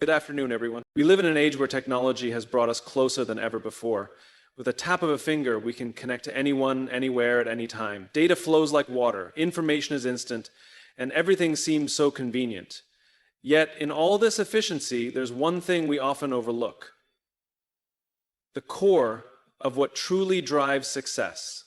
Good afternoon, everyone. We live in an age where technology has brought us closer than ever before. With a tap of a finger, we can connect to anyone, anywhere, at any time. Data flows like water, information is instant, and everything seems so convenient. Yet, in all this efficiency, there's one thing we often overlook: the core of what truly drives success.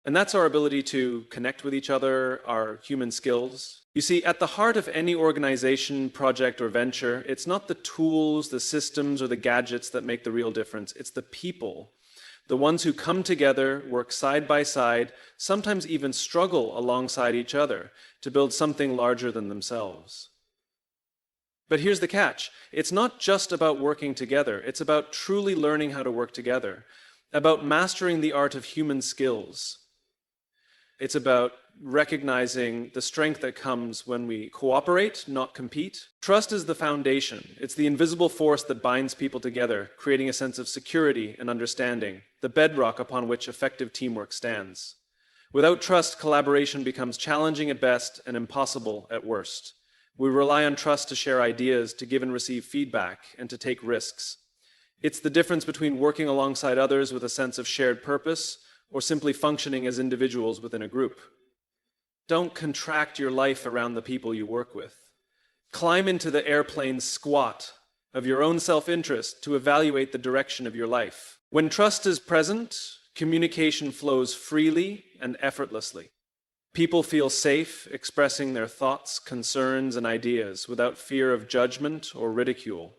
And that's our ability to connect with each other, our human skills. You see, at the heart of any organization, project, or venture, it's not the tools, the systems, or the gadgets that make the real difference. It's the people, the ones who come together, work side by side, sometimes even struggle alongside each other to build something larger than themselves. But here's the catch. It's not just about working together. It's about truly learning how to work together, about mastering the art of human skills. It's about recognizing the strength that comes when we cooperate, not compete. Trust is the foundation. It's the invisible force that binds people together, creating a sense of security and understanding, the bedrock upon which effective teamwork stands. Without trust, collaboration becomes challenging at best and impossible at worst. We rely on trust to share ideas, to give and receive feedback, and to take risks. It's the difference between working alongside others with a sense of shared purpose or simply functioning as individuals within a group. Don't contract your life around the people you work with. Climb into the airplane squat of your own self-interest to evaluate the direction of your life. When trust is present, communication flows freely and effortlessly. People feel safe expressing their thoughts, concerns, and ideas without fear of judgment or ridicule.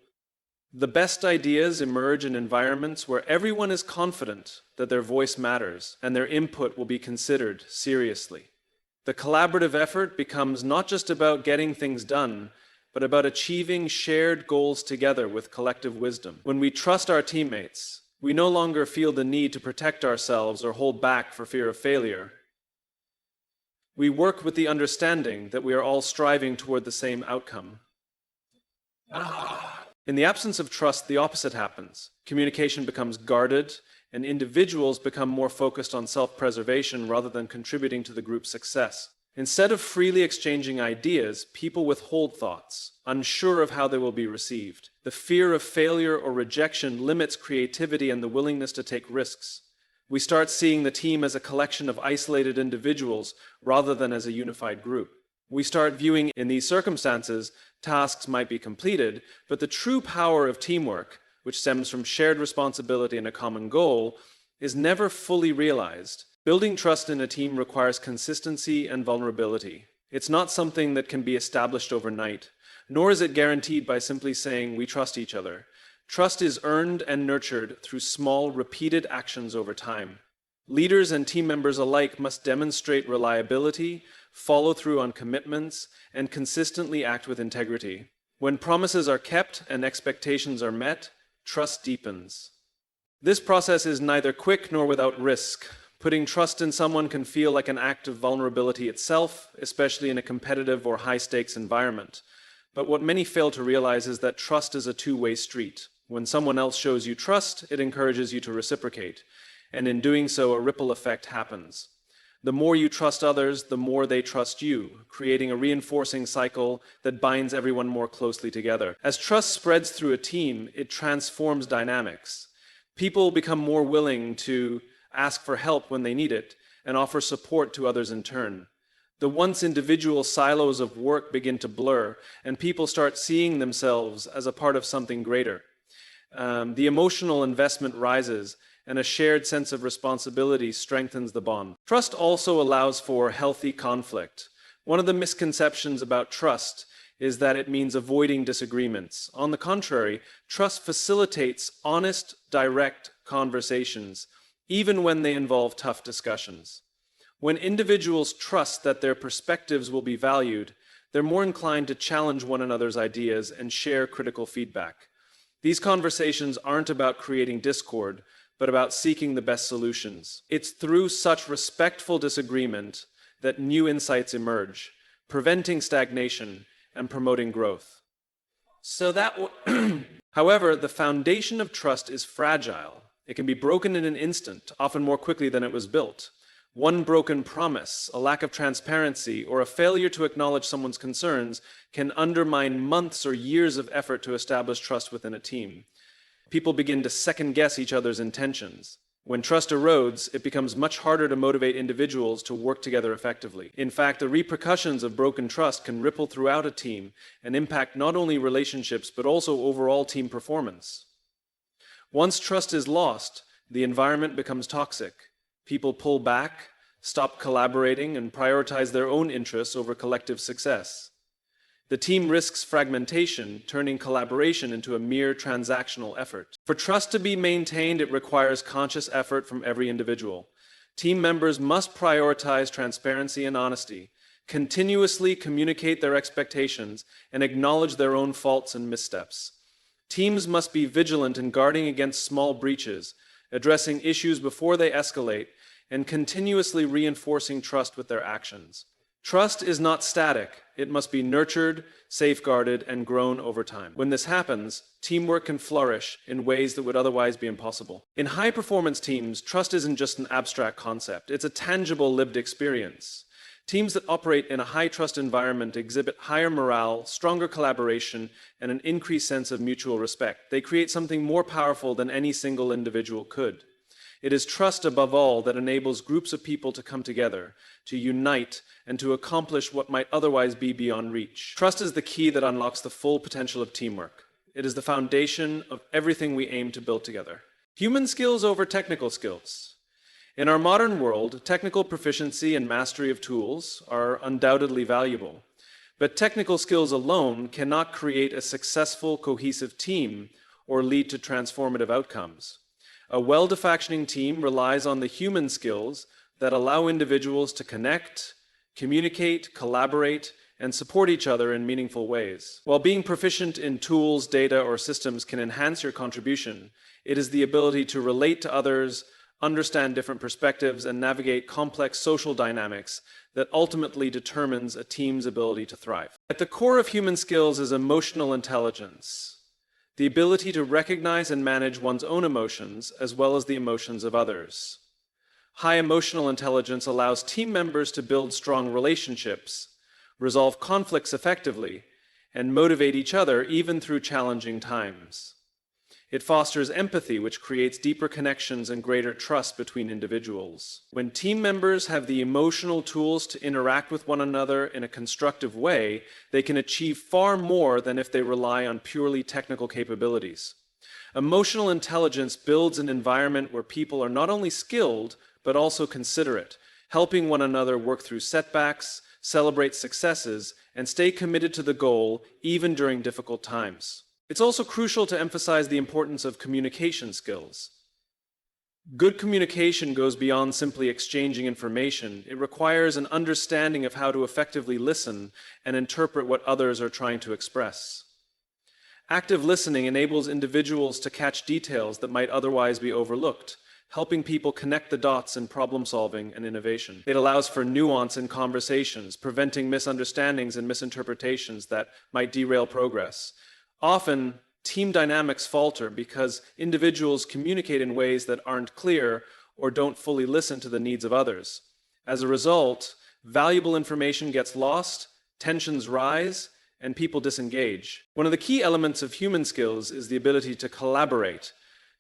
The best ideas emerge in environments where everyone is confident that their voice matters and their input will be considered seriously. The collaborative effort becomes not just about getting things done, but about achieving shared goals together with collective wisdom. When we trust our teammates, we no longer feel the need to protect ourselves or hold back for fear of failure. We work with the understanding that we are all striving toward the same outcome. In the absence of trust, the opposite happens. Communication becomes guarded, and individuals become more focused on self-preservation rather than contributing to the group's success. Instead of freely exchanging ideas, people withhold thoughts, unsure of how they will be received. The fear of failure or rejection limits creativity and the willingness to take risks. We start seeing the team as a collection of isolated individuals rather than as a unified group. We start viewing in these circumstances, tasks might be completed, but the true power of teamwork, which stems from shared responsibility and a common goal, is never fully realized. Building trust in a team requires consistency and vulnerability. It's not something that can be established overnight, nor is it guaranteed by simply saying we trust each other. Trust is earned and nurtured through small, repeated actions over time. Leaders and team members alike must demonstrate reliability, follow through on commitments, and consistently act with integrity. When promises are kept and expectations are met, trust deepens. This process is neither quick nor without risk. Putting trust in someone can feel like an act of vulnerability itself, especially in a competitive or high-stakes environment. But what many fail to realize is that trust is a two-way street. When someone else shows you trust, it encourages you to reciprocate. And in doing so, a ripple effect happens. The more you trust others, the more they trust you, creating a reinforcing cycle that binds everyone more closely together. As trust spreads through a team, it transforms dynamics. People become more willing to ask for help when they need it and offer support to others in turn. The once individual silos of work begin to blur, and people start seeing themselves as a part of something greater. The emotional investment rises, and a shared sense of responsibility strengthens the bond. Trust also allows for healthy conflict. One of the misconceptions about trust is that it means avoiding disagreements. On the contrary, trust facilitates honest, direct conversations, even when they involve tough discussions. When individuals trust that their perspectives will be valued, they're more inclined to challenge one another's ideas and share critical feedback. These conversations aren't about creating discord, but about seeking the best solutions. It's through such respectful disagreement that new insights emerge, preventing stagnation and promoting growth. However, the foundation of trust is fragile. It can be broken in an instant, often more quickly than it was built. One broken promise, a lack of transparency, or a failure to acknowledge someone's concerns can undermine months or years of effort to establish trust within a team. People begin to second guess each other's intentions. When trust erodes, it becomes much harder to motivate individuals to work together effectively. In fact, the repercussions of broken trust can ripple throughout a team and impact not only relationships but also overall team performance. Once trust is lost, the environment becomes toxic. People pull back, stop collaborating, and prioritize their own interests over collective success. The team risks fragmentation, turning collaboration into a mere transactional effort. For trust to be maintained, it requires conscious effort from every individual. Team members must prioritize transparency and honesty, continuously communicate their expectations, and acknowledge their own faults and missteps. Teams must be vigilant in guarding against small breaches, addressing issues before they escalate, and continuously reinforcing trust with their actions. Trust is not static. It must be nurtured, safeguarded, and grown over time. When this happens, teamwork can flourish in ways that would otherwise be impossible. In high-performance teams, trust isn't just an abstract concept. It's a tangible lived experience. Teams that operate in a high-trust environment exhibit higher morale, stronger collaboration, and an increased sense of mutual respect. They create something more powerful than any single individual could. It is trust, above all, that enables groups of people to come together, to unite, and to accomplish what might otherwise be beyond reach. Trust is the key that unlocks the full potential of teamwork. It is the foundation of everything we aim to build together. Human skills over technical skills. In our modern world, technical proficiency and mastery of tools are undoubtedly valuable. But technical skills alone cannot create a successful, cohesive team or lead to transformative outcomes. A well-functioning team relies on the human skills that allow individuals to connect, communicate, collaborate, and support each other in meaningful ways. While being proficient in tools, data, or systems can enhance your contribution, it is the ability to relate to others, understand different perspectives, and navigate complex social dynamics that ultimately determines a team's ability to thrive. At the core of human skills is emotional intelligence, the ability to recognize and manage one's own emotions as well as the emotions of others. High emotional intelligence allows team members to build strong relationships, resolve conflicts effectively, and motivate each other even through challenging times. It fosters empathy, which creates deeper connections and greater trust between individuals. When team members have the emotional tools to interact with one another in a constructive way, they can achieve far more than if they rely on purely technical capabilities. Emotional intelligence builds an environment where people are not only skilled, but also considerate, helping one another work through setbacks, celebrate successes, and stay committed to the goal even during difficult times. It's also crucial to emphasize the importance of communication skills. Good communication goes beyond simply exchanging information. It requires an understanding of how to effectively listen and interpret what others are trying to express. Active listening enables individuals to catch details that might otherwise be overlooked, helping people connect the dots in problem-solving and innovation. It allows for nuance in conversations, preventing misunderstandings and misinterpretations that might derail progress. Often, team dynamics falter because individuals communicate in ways that aren't clear or don't fully listen to the needs of others. As a result, valuable information gets lost, tensions rise, and people disengage. One of the key elements of human skills is the ability to collaborate,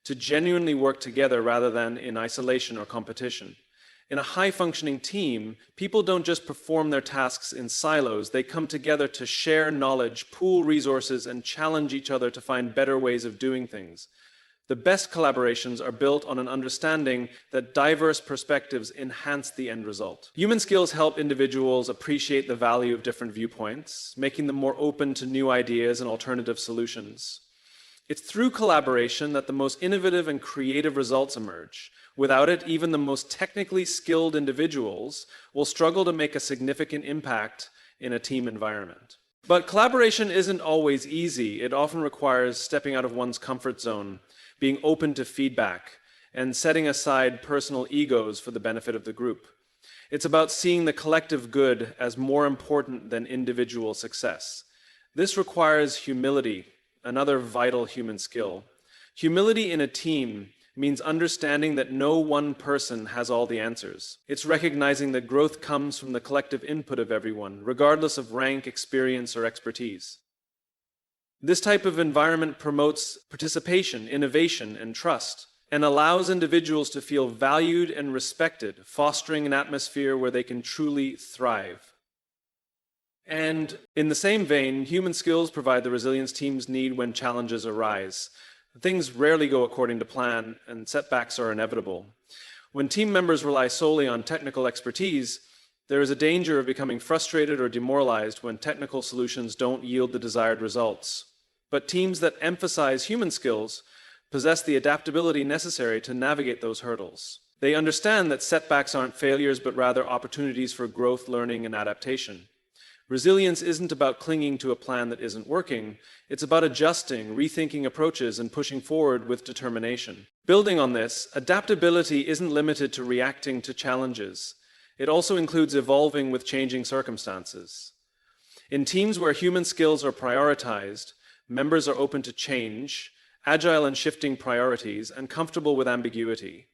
to genuinely work together rather than in isolation or competition. In a high-functioning team, people don't just perform their tasks in silos. They come together to share knowledge, pool resources, and challenge each other to find better ways of doing things. The best collaborations are built on an understanding that diverse perspectives enhance the end result. Human skills help individuals appreciate the value of different viewpoints, making them more open to new ideas and alternative solutions. It's through collaboration that the most innovative and creative results emerge. Without it, even the most technically skilled individuals will struggle to make a significant impact in a team environment. But collaboration isn't always easy. It often requires stepping out of one's comfort zone, being open to feedback, and setting aside personal egos for the benefit of the group. It's about seeing the collective good as more important than individual success. This requires humility, another vital human skill. Humility in a team means understanding that no one person has all the answers. It's recognizing that growth comes from the collective input of everyone, regardless of rank, experience, or expertise. This type of environment promotes participation, innovation, and trust, and allows individuals to feel valued and respected, fostering an atmosphere where they can truly thrive. And in the same vein, human skills provide the resilience teams need when challenges arise. Things rarely go according to plan, and setbacks are inevitable. When team members rely solely on technical expertise, there is a danger of becoming frustrated or demoralized when technical solutions don't yield the desired results. But teams that emphasize human skills possess the adaptability necessary to navigate those hurdles. They understand that setbacks aren't failures, but rather opportunities for growth, learning, and adaptation. Resilience isn't about clinging to a plan that isn't working. It's about adjusting, rethinking approaches, and pushing forward with determination. Building on this, adaptability isn't limited to reacting to challenges. It also includes evolving with changing circumstances. In teams where human skills are prioritized, members are open to change, agile in shifting priorities, and comfortable with ambiguity.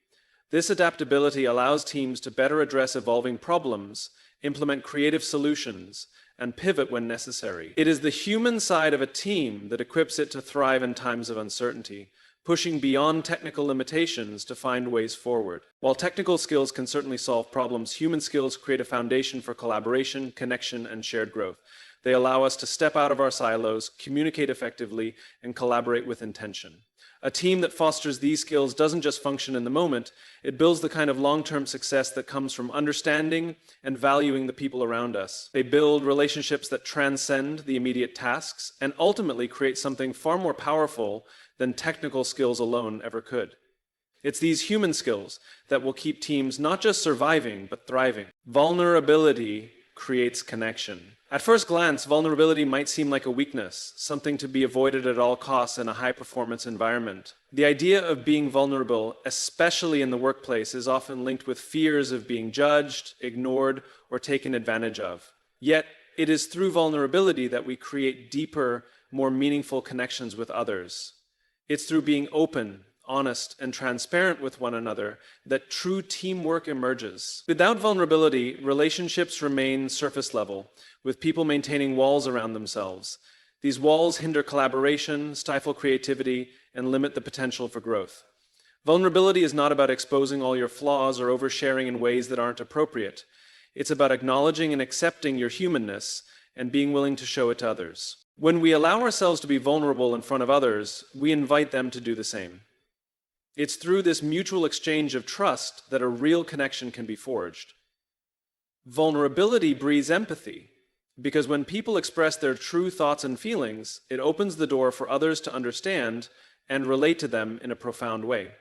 This adaptability allows teams to better address evolving problems, implement creative solutions, and pivot when necessary. It is the human side of a team that equips it to thrive in times of uncertainty, pushing beyond technical limitations to find ways forward. While technical skills can certainly solve problems, human skills create a foundation for collaboration, connection, and shared growth. They allow us to step out of our silos, communicate effectively, and collaborate with intention. A team that fosters these skills doesn't just function in the moment, it builds the kind of long-term success that comes from understanding and valuing the people around us. They build relationships that transcend the immediate tasks and ultimately create something far more powerful than technical skills alone ever could. It's these human skills that will keep teams not just surviving, but thriving. Vulnerability creates connection. At first glance, vulnerability might seem like a weakness, something to be avoided at all costs in a high-performance environment. The idea of being vulnerable, especially in the workplace, is often linked with fears of being judged, ignored, or taken advantage of. Yet, it is through vulnerability that we create deeper, more meaningful connections with others. It's through being open, honest, and transparent with one another that true teamwork emerges. Without vulnerability, relationships remain surface level, with people maintaining walls around themselves. These walls hinder collaboration, stifle creativity, and limit the potential for growth. Vulnerability is not about exposing all your flaws or oversharing in ways that aren't appropriate. It's about acknowledging and accepting your humanness and being willing to show it to others. When we allow ourselves to be vulnerable in front of others, we invite them to do the same. It's through this mutual exchange of trust that a real connection can be forged. Vulnerability breeds empathy, because when people express their true thoughts and feelings, it opens the door for others to understand and relate to them in a profound way.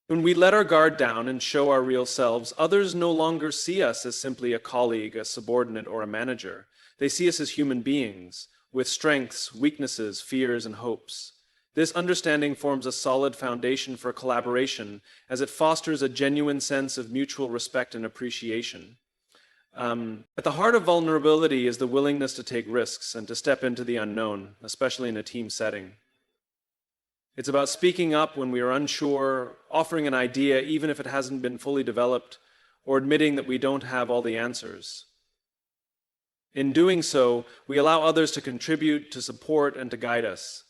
When we let our guard down and show our real selves, others no longer see us as simply a colleague, a subordinate, or a manager. They see us as human beings, with strengths, weaknesses, fears, and hopes. This understanding forms a solid foundation for collaboration as it fosters a genuine sense of mutual respect and appreciation. At the heart of vulnerability is the willingness to take risks and to step into the unknown, especially in a team setting. It's about speaking up when we are unsure, offering an idea even if it hasn't been fully developed, or admitting that we don't have all the answers. In doing so, we allow others to contribute, to support, and to guide us.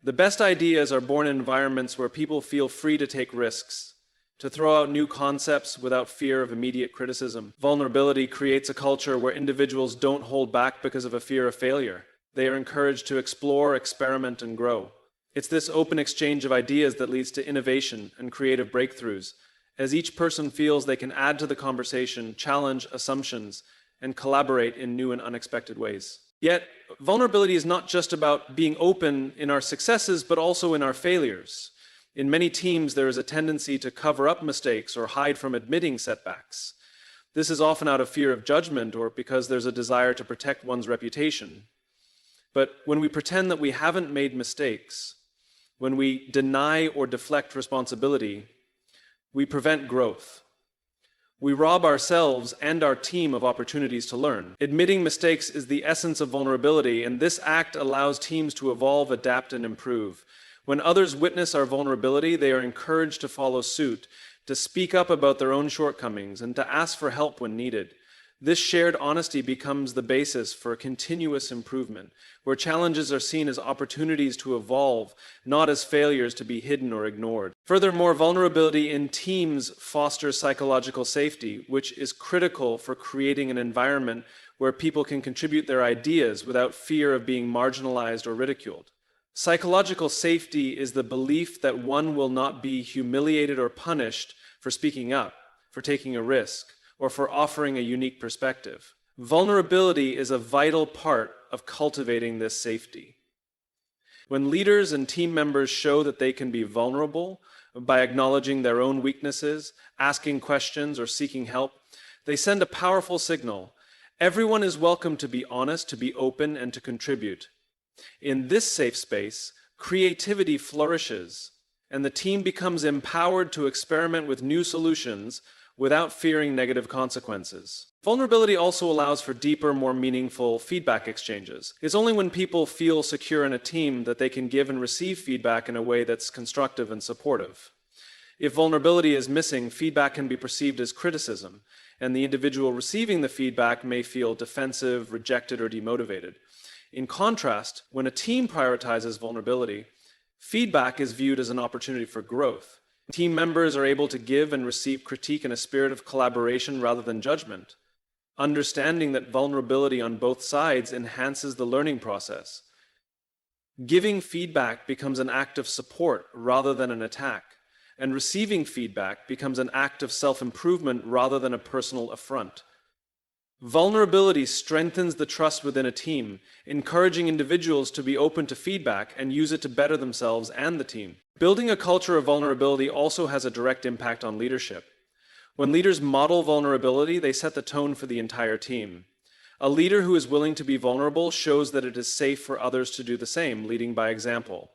The best ideas are born in environments where people feel free to take risks, to throw out new concepts without fear of immediate criticism. Vulnerability creates a culture where individuals don't hold back because of a fear of failure. They are encouraged to explore, experiment, and grow. It's this open exchange of ideas that leads to innovation and creative breakthroughs, as each person feels they can add to the conversation, challenge assumptions, and collaborate in new and unexpected ways. Yet, vulnerability is not just about being open in our successes, but also in our failures. In many teams, there is a tendency to cover up mistakes or hide from admitting setbacks. This is often out of fear of judgment or because there's a desire to protect one's reputation. But when we pretend that we haven't made mistakes, when we deny or deflect responsibility, we prevent growth. We rob ourselves and our team of opportunities to learn. Admitting mistakes is the essence of vulnerability, and this act allows teams to evolve, adapt, and improve. When others witness our vulnerability, they are encouraged to follow suit, to speak up about their own shortcomings, and to ask for help when needed. This shared honesty becomes the basis for continuous improvement, where challenges are seen as opportunities to evolve, not as failures to be hidden or ignored. Furthermore, vulnerability in teams fosters psychological safety, which is critical for creating an environment where people can contribute their ideas without fear of being marginalized or ridiculed. Psychological safety is the belief that one will not be humiliated or punished for speaking up, for taking a risk, or for offering a unique perspective. Vulnerability is a vital part of cultivating this safety. When leaders and team members show that they can be vulnerable by acknowledging their own weaknesses, asking questions, or seeking help, they send a powerful signal. Everyone is welcome to be honest, to be open, and to contribute. In this safe space, creativity flourishes, and the team becomes empowered to experiment with new solutions without fearing negative consequences. Vulnerability also allows for deeper, more meaningful feedback exchanges. It's only when people feel secure in a team that they can give and receive feedback in a way that's constructive and supportive. If vulnerability is missing, feedback can be perceived as criticism, and the individual receiving the feedback may feel defensive, rejected, or demotivated. In contrast, when a team prioritizes vulnerability, feedback is viewed as an opportunity for growth. Team members are able to give and receive critique in a spirit of collaboration rather than judgment, understanding that vulnerability on both sides enhances the learning process. Giving feedback becomes an act of support rather than an attack, and receiving feedback becomes an act of self-improvement rather than a personal affront. Vulnerability strengthens the trust within a team, encouraging individuals to be open to feedback and use it to better themselves and the team. Building a culture of vulnerability also has a direct impact on leadership. When leaders model vulnerability, they set the tone for the entire team. A leader who is willing to be vulnerable shows that it is safe for others to do the same, leading by example.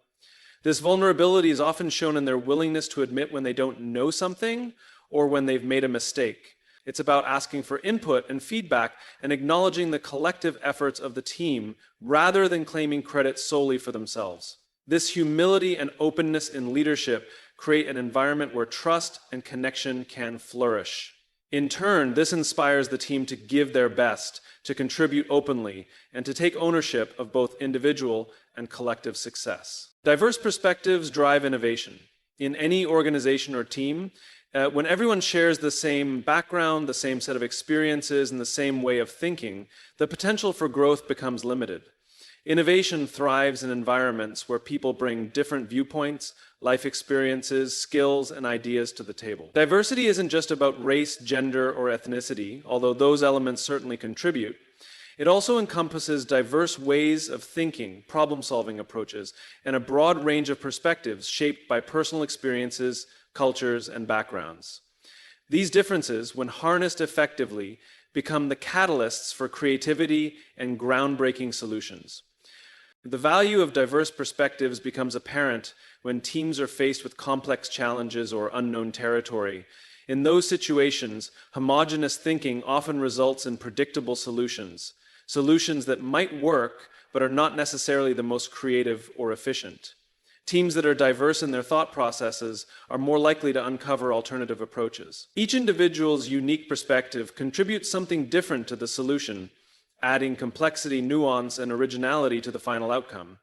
This vulnerability is often shown in their willingness to admit when they don't know something or when they've made a mistake. It's about asking for input and feedback and acknowledging the collective efforts of the team rather than claiming credit solely for themselves. This humility and openness in leadership create an environment where trust and connection can flourish. In turn, this inspires the team to give their best, to contribute openly, and to take ownership of both individual and collective success. Diverse perspectives drive innovation. In any organization or team, when everyone shares the same background, the same set of experiences, and the same way of thinking, the potential for growth becomes limited. Innovation thrives in environments where people bring different viewpoints, life experiences, skills, and ideas to the table. Diversity isn't just about race, gender, or ethnicity, although those elements certainly contribute. It also encompasses diverse ways of thinking, problem-solving approaches, and a broad range of perspectives shaped by personal experiences, cultures, and backgrounds. These differences, when harnessed effectively, become the catalysts for creativity and groundbreaking solutions. The value of diverse perspectives becomes apparent when teams are faced with complex challenges or unknown territory. In those situations, homogeneous thinking often results in predictable solutions that might work but are not necessarily the most creative or efficient. Teams that are diverse in their thought processes are more likely to uncover alternative approaches. Each individual's unique perspective contributes something different to the solution, adding complexity, nuance, and originality to the final outcome.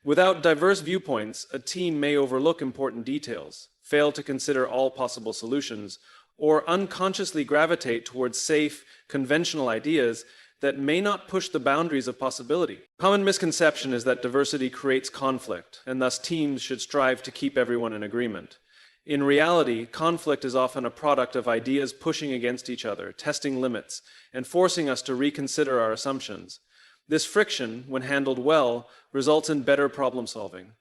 Without diverse viewpoints, a team may overlook important details, fail to consider all possible solutions, or unconsciously gravitate towards safe, conventional ideas that may not push the boundaries of possibility. A common misconception is that diversity creates conflict, and thus teams should strive to keep everyone in agreement. In reality, conflict is often a product of ideas pushing against each other, testing limits, and forcing us to reconsider our assumptions. This friction, when handled well, results in better problem solving.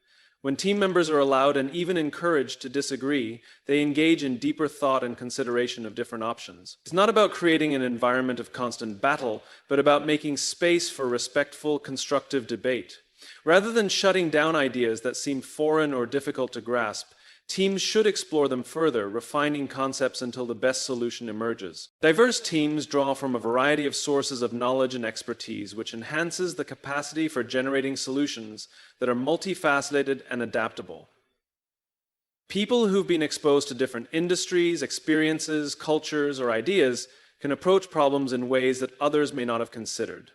When team members are allowed and even encouraged to disagree, they engage in deeper thought and consideration of different options. It's not about creating an environment of constant battle, but about making space for respectful, constructive debate. Rather than shutting down ideas that seem foreign or difficult to grasp, Teams should explore them further, refining concepts until the best solution emerges. Diverse teams draw from a variety of sources of knowledge and expertise, which enhances the capacity for generating solutions that are multifaceted and adaptable. People who've been exposed to different industries, experiences, cultures, or ideas can approach problems in ways that others may not have considered.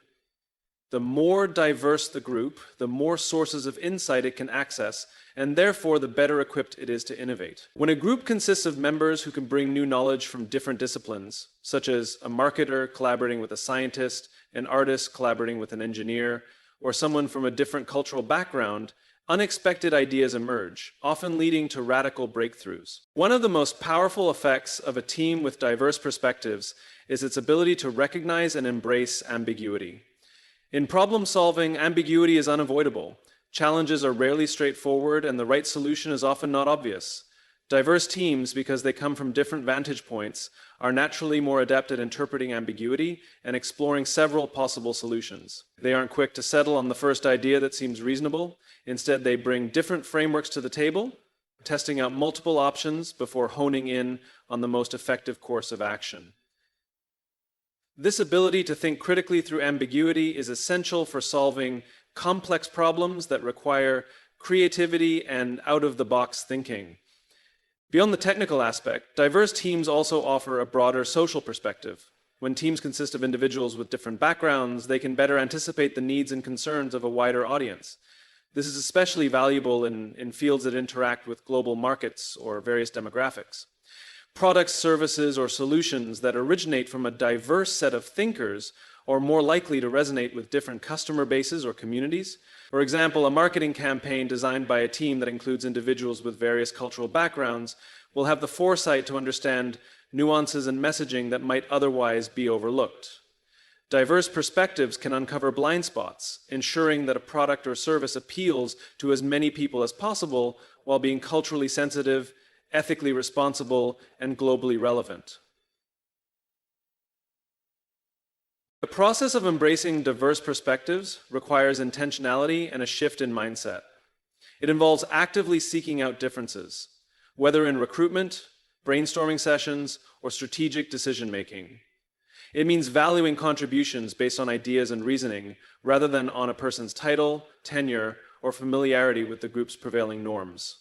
The more diverse the group, the more sources of insight it can access, and therefore the better equipped it is to innovate. When a group consists of members who can bring new knowledge from different disciplines, such as a marketer collaborating with a scientist, an artist collaborating with an engineer, or someone from a different cultural background, unexpected ideas emerge, often leading to radical breakthroughs. One of the most powerful effects of a team with diverse perspectives is its ability to recognize and embrace ambiguity. In problem solving, ambiguity is unavoidable. Challenges are rarely straightforward, and the right solution is often not obvious. Diverse teams, because they come from different vantage points, are naturally more adept at interpreting ambiguity and exploring several possible solutions. They aren't quick to settle on the first idea that seems reasonable. Instead, they bring different frameworks to the table, testing out multiple options before honing in on the most effective course of action. This ability to think critically through ambiguity is essential for solving complex problems that require creativity and out-of-the-box thinking. Beyond the technical aspect, diverse teams also offer a broader social perspective. When teams consist of individuals with different backgrounds, they can better anticipate the needs and concerns of a wider audience. This is especially valuable in fields that interact with global markets or various demographics. Products, services, or solutions that originate from a diverse set of thinkers are more likely to resonate with different customer bases or communities. For example, a marketing campaign designed by a team that includes individuals with various cultural backgrounds will have the foresight to understand nuances and messaging that might otherwise be overlooked. Diverse perspectives can uncover blind spots, ensuring that a product or service appeals to as many people as possible while being culturally sensitive, ethically responsible, and globally relevant. The process of embracing diverse perspectives requires intentionality and a shift in mindset. It involves actively seeking out differences, whether in recruitment, brainstorming sessions, or strategic decision-making. It means valuing contributions based on ideas and reasoning, rather than on a person's title, tenure, or familiarity with the group's prevailing norms.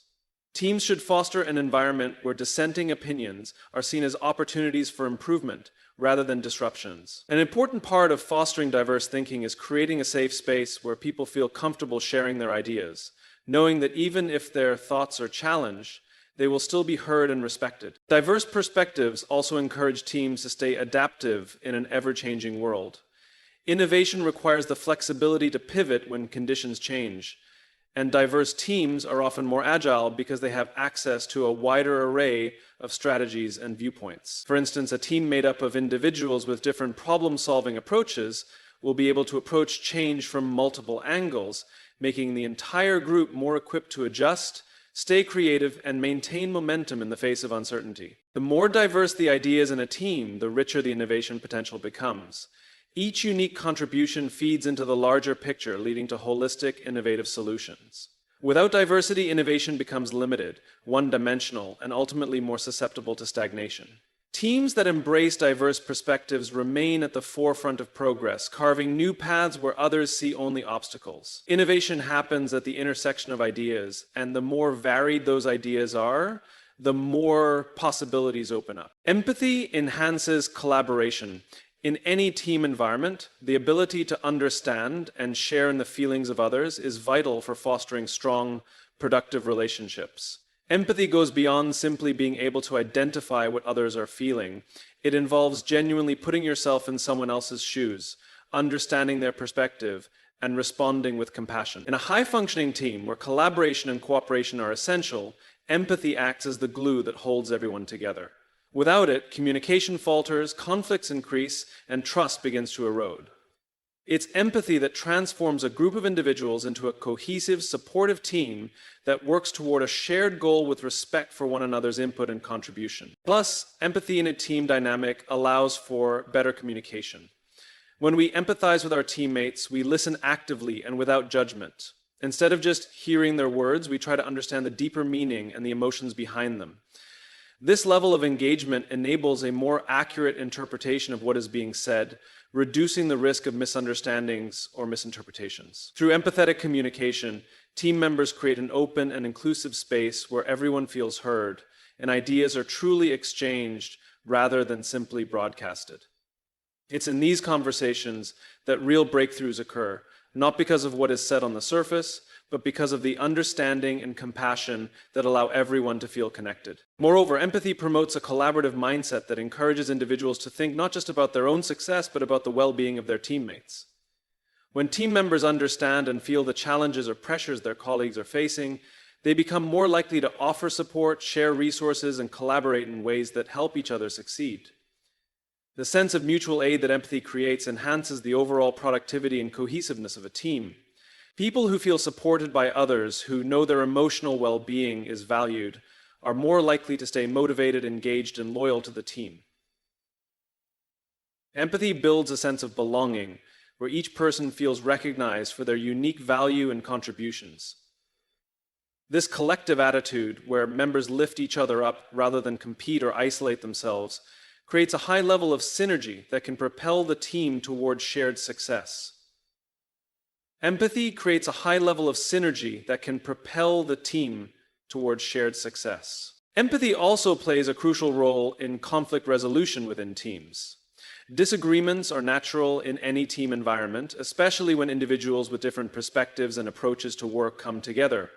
Teams should foster an environment where dissenting opinions are seen as opportunities for improvement rather than disruptions. An important part of fostering diverse thinking is creating a safe space where people feel comfortable sharing their ideas, knowing that even if their thoughts are challenged, they will still be heard and respected. Diverse perspectives also encourage teams to stay adaptive in an ever-changing world. Innovation requires the flexibility to pivot when conditions change. And diverse teams are often more agile because they have access to a wider array of strategies and viewpoints. For instance, a team made up of individuals with different problem-solving approaches will be able to approach change from multiple angles, making the entire group more equipped to adjust, stay creative, and maintain momentum in the face of uncertainty. The more diverse the ideas in a team, the richer the innovation potential becomes. Each unique contribution feeds into the larger picture, leading to holistic, innovative solutions. Without diversity, innovation becomes limited, one-dimensional, and ultimately more susceptible to stagnation. Teams that embrace diverse perspectives remain at the forefront of progress, carving new paths where others see only obstacles. Innovation happens at the intersection of ideas, and the more varied those ideas are, the more possibilities open up. Empathy enhances collaboration. In any team environment, the ability to understand and share in the feelings of others is vital for fostering strong, productive relationships. Empathy goes beyond simply being able to identify what others are feeling. It involves genuinely putting yourself in someone else's shoes, understanding their perspective, and responding with compassion. In a high-functioning team where collaboration and cooperation are essential, empathy acts as the glue that holds everyone together. Without it, communication falters, conflicts increase, and trust begins to erode. It's empathy that transforms a group of individuals into a cohesive, supportive team that works toward a shared goal with respect for one another's input and contribution. Plus, empathy in a team dynamic allows for better communication. When we empathize with our teammates, we listen actively and without judgment, Instead of just hearing their words, we try to understand the deeper meaning and the emotions behind them. This level of engagement enables a more accurate interpretation of what is being said, reducing the risk of misunderstandings or misinterpretations. Through empathetic communication, team members create an open and inclusive space where everyone feels heard and ideas are truly exchanged rather than simply broadcasted. It's in these conversations that real breakthroughs occur, not because of what is said on the surface, but because of the understanding and compassion that allow everyone to feel connected. Moreover, empathy promotes a collaborative mindset that encourages individuals to think not just about their own success, but about the well-being of their teammates. When team members understand and feel the challenges or pressures their colleagues are facing, they become more likely to offer support, share resources, and collaborate in ways that help each other succeed. The sense of mutual aid that empathy creates enhances the overall productivity and cohesiveness of a team. People who feel supported by others, who know their emotional well-being is valued, are more likely to stay motivated, engaged, and loyal to the team. Empathy builds a sense of belonging, where each person feels recognized for their unique value and contributions. This collective attitude, where members lift each other up rather than compete or isolate themselves, creates a high level of synergy that can propel the team towards shared success. Empathy creates a high level of synergy that can propel the team towards shared success. Empathy also plays a crucial role in conflict resolution within teams. Disagreements are natural in any team environment, especially when individuals with different perspectives and approaches to work come together.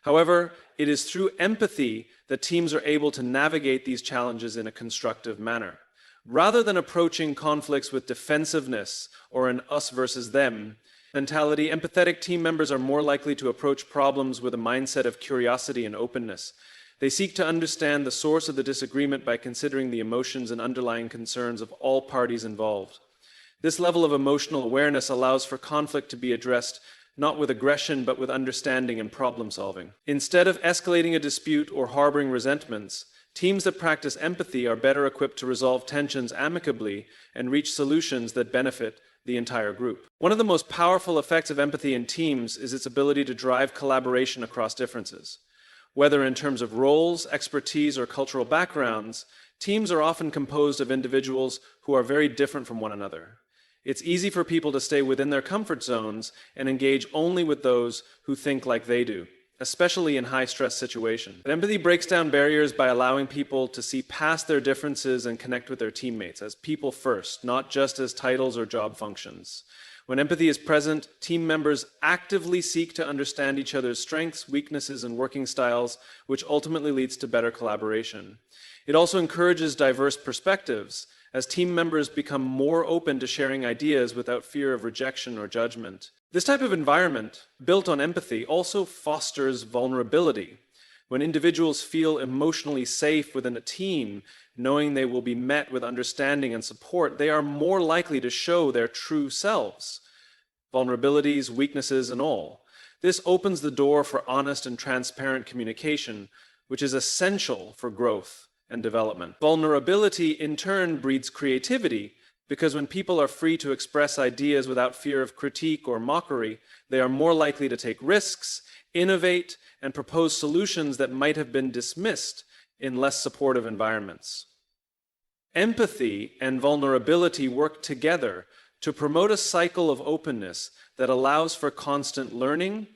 However, it is through empathy that teams are able to navigate these challenges in a constructive manner. Rather than approaching conflicts with defensiveness or an us versus them mentality, empathetic team members are more likely to approach problems with a mindset of curiosity and openness. They seek to understand the source of the disagreement by considering the emotions and underlying concerns of all parties involved. This level of emotional awareness allows for conflict to be addressed not with aggression, but with understanding and problem solving. Instead of escalating a dispute or harboring resentments, teams that practice empathy are better equipped to resolve tensions amicably and reach solutions that benefit the entire group. One of the most powerful effects of empathy in teams is its ability to drive collaboration across differences. Whether in terms of roles, expertise, or cultural backgrounds, teams are often composed of individuals who are very different from one another. It's easy for people to stay within their comfort zones and engage only with those who think like they do, especially in high-stress situations. But empathy breaks down barriers by allowing people to see past their differences and connect with their teammates as people first, not just as titles or job functions. When empathy is present, team members actively seek to understand each other's strengths, weaknesses, and working styles, which ultimately leads to better collaboration. It also encourages diverse perspectives, as team members become more open to sharing ideas without fear of rejection or judgment. This type of environment, built on empathy, also fosters vulnerability. When individuals feel emotionally safe within a team, knowing they will be met with understanding and support, they are more likely to show their true selves, vulnerabilities, weaknesses, and all. This opens the door for honest and transparent communication, which is essential for growth and development. Vulnerability, in turn, breeds creativity, because when people are free to express ideas without fear of critique or mockery, they are more likely to take risks, innovate, and propose solutions that might have been dismissed in less supportive environments. Empathy and vulnerability work together to promote a cycle of openness that allows for constant learning,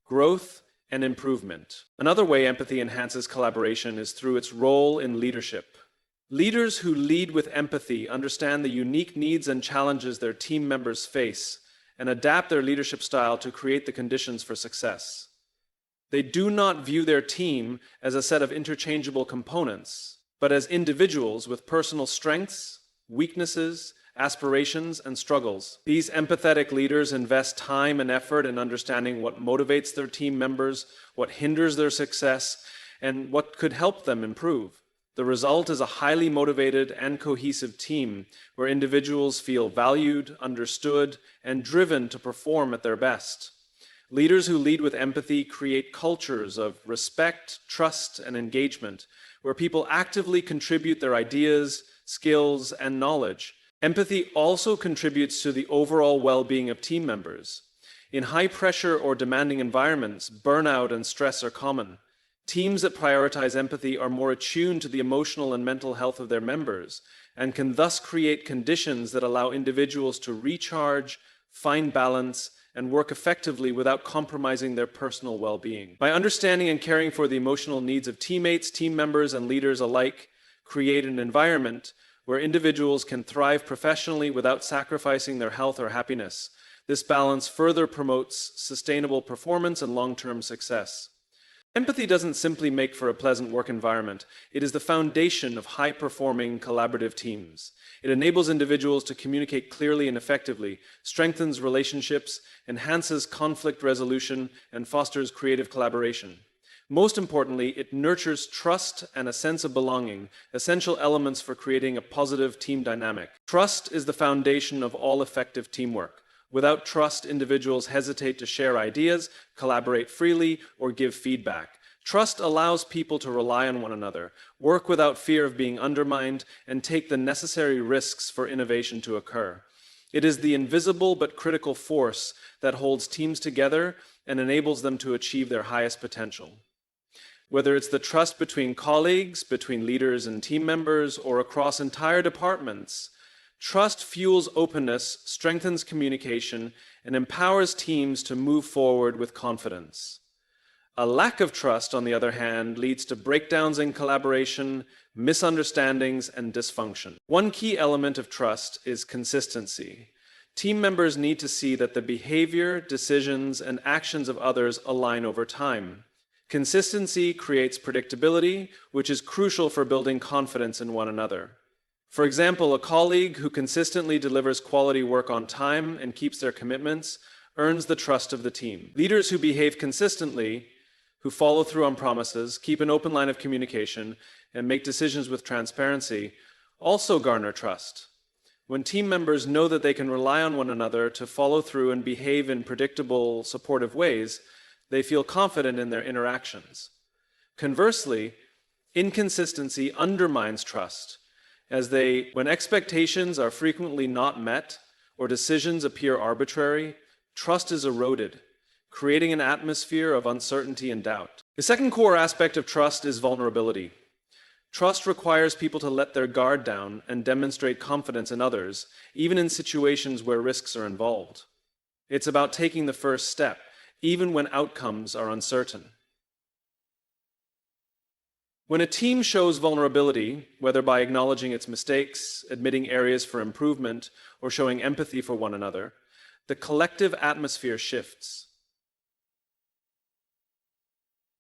growth, and improvement. Another way empathy enhances collaboration is through its role in leadership. Leaders who lead with empathy understand the unique needs and challenges their team members face and adapt their leadership style to create the conditions for success. They do not view their team as a set of interchangeable components, but as individuals with personal strengths, weaknesses, aspirations, and struggles. These empathetic leaders invest time and effort in understanding what motivates their team members, what hinders their success, and what could help them improve. The result is a highly motivated and cohesive team where individuals feel valued, understood, and driven to perform at their best. Leaders who lead with empathy create cultures of respect, trust, and engagement, where people actively contribute their ideas, skills, and knowledge. Empathy also contributes to the overall well-being of team members. In high-pressure or demanding environments, burnout and stress are common. Teams that prioritize empathy are more attuned to the emotional and mental health of their members and can thus create conditions that allow individuals to recharge, find balance, and work effectively without compromising their personal well-being. By understanding and caring for the emotional needs of teammates, team members, and leaders alike, create an environment where individuals can thrive professionally without sacrificing their health or happiness. This balance further promotes sustainable performance and long-term success. Empathy doesn't simply make for a pleasant work environment. It is the foundation of high-performing collaborative teams. It enables individuals to communicate clearly and effectively, strengthens relationships, enhances conflict resolution, and fosters creative collaboration. Most importantly, it nurtures trust and a sense of belonging, essential elements for creating a positive team dynamic. Trust is the foundation of all effective teamwork. Without trust, individuals hesitate to share ideas, collaborate freely, or give feedback. Trust allows people to rely on one another, work without fear of being undermined, and take the necessary risks for innovation to occur. It is the invisible but critical force that holds teams together and enables them to achieve their highest potential. Whether it's the trust between colleagues, between leaders and team members, or across entire departments, trust fuels openness, strengthens communication, and empowers teams to move forward with confidence. A lack of trust, on the other hand, leads to breakdowns in collaboration, misunderstandings, and dysfunction. One key element of trust is consistency. Team members need to see that the behavior, decisions, and actions of others align over time. Consistency creates predictability, which is crucial for building confidence in one another. For example, a colleague who consistently delivers quality work on time and keeps their commitments earns the trust of the team. Leaders who behave consistently, who follow through on promises, keep an open line of communication, and make decisions with transparency also garner trust. When team members know that they can rely on one another to follow through and behave in predictable, supportive ways, they feel confident in their interactions. Conversely, inconsistency undermines trust, when expectations are frequently not met or decisions appear arbitrary, trust is eroded, creating an atmosphere of uncertainty and doubt. The second core aspect of trust is vulnerability. Trust requires people to let their guard down and demonstrate confidence in others, even in situations where risks are involved. It's about taking the first step, even when outcomes are uncertain. When a team shows vulnerability, whether by acknowledging its mistakes, admitting areas for improvement, or showing empathy for one another, the collective atmosphere shifts.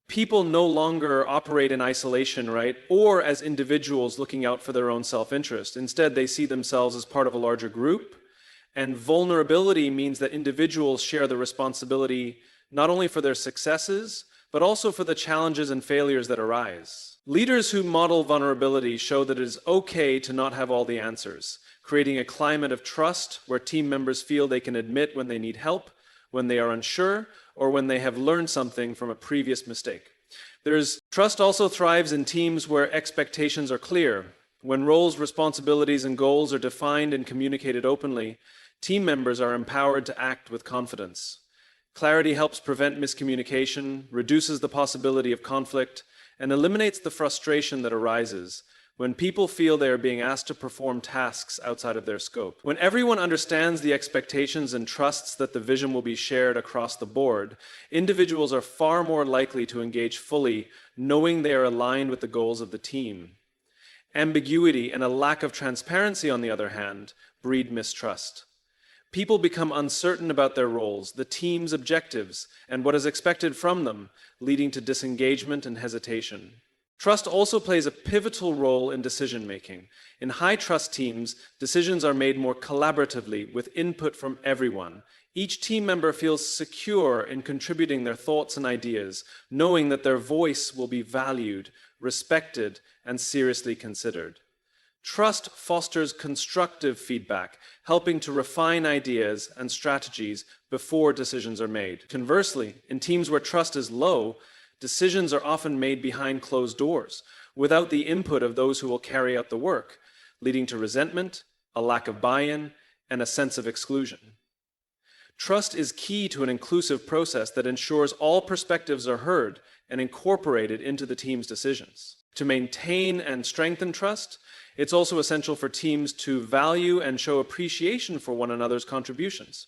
People no longer operate in isolation, right? Or as individuals looking out for their own self-interest. Instead, they see themselves as part of a larger group. And vulnerability means that individuals share the responsibility not only for their successes, but also for the challenges and failures that arise. Leaders who model vulnerability show that it is okay to not have all the answers, creating a climate of trust where team members feel they can admit when they need help, when they are unsure, or when they have learned something from a previous mistake. Trust also thrives in teams where expectations are clear. When roles, responsibilities, and goals are defined and communicated openly, team members are empowered to act with confidence. Clarity helps prevent miscommunication, reduces the possibility of conflict, and eliminates the frustration that arises when people feel they are being asked to perform tasks outside of their scope. When everyone understands the expectations and trusts that the vision will be shared across the board, individuals are far more likely to engage fully, knowing they are aligned with the goals of the team. Ambiguity and a lack of transparency, on the other hand, breed mistrust. People become uncertain about their roles, the team's objectives, and what is expected from them, leading to disengagement and hesitation. Trust also plays a pivotal role in decision-making. In high-trust teams, decisions are made more collaboratively with input from everyone. Each team member feels secure in contributing their thoughts and ideas, knowing that their voice will be valued, respected, and seriously considered. Trust fosters constructive feedback, helping to refine ideas and strategies before decisions are made. Conversely, in teams where trust is low, decisions are often made behind closed doors, without the input of those who will carry out the work, leading to resentment, a lack of buy-in, and a sense of exclusion. Trust is key to an inclusive process that ensures all perspectives are heard and incorporated into the team's decisions. To maintain and strengthen trust, it's also essential for teams to value and show appreciation for one another's contributions.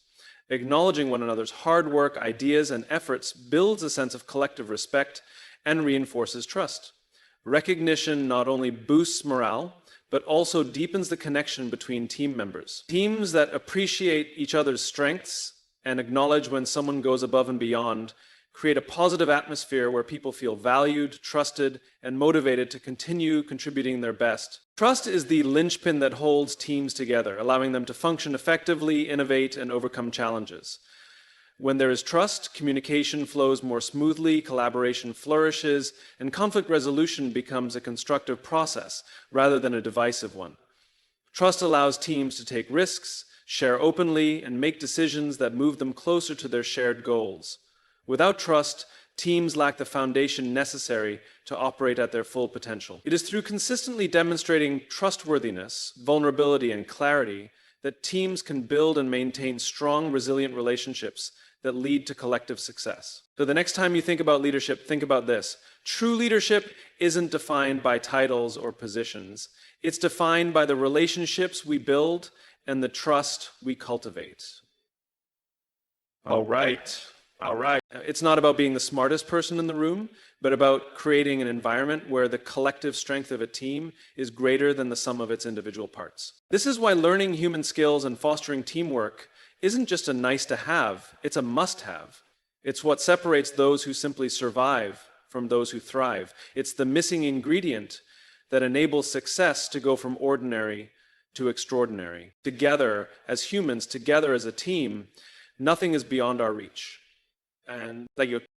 Acknowledging one another's hard work, ideas, and efforts builds a sense of collective respect and reinforces trust. Recognition not only boosts morale, but also deepens the connection between team members. Teams that appreciate each other's strengths and acknowledge when someone goes above and beyond create a positive atmosphere where people feel valued, trusted, and motivated to continue contributing their best. Trust is the linchpin that holds teams together, allowing them to function effectively, innovate, and overcome challenges. When there is trust, communication flows more smoothly, collaboration flourishes, and conflict resolution becomes a constructive process rather than a divisive one. Trust allows teams to take risks, share openly, and make decisions that move them closer to their shared goals. Without trust, teams lack the foundation necessary to operate at their full potential. It is through consistently demonstrating trustworthiness, vulnerability, and clarity that teams can build and maintain strong, resilient relationships that lead to collective success. So the next time you think about leadership, think about this. True leadership isn't defined by titles or positions. It's defined by the relationships we build and the trust we cultivate. All right. It's not about being the smartest person in the room, but about creating an environment where the collective strength of a team is greater than the sum of its individual parts. This is why learning human skills and fostering teamwork isn't just a nice to have, it's a must have. It's what separates those who simply survive from those who thrive. It's the missing ingredient that enables success to go from ordinary to extraordinary. Together as humans, together as a team, nothing is beyond our reach. And thank you.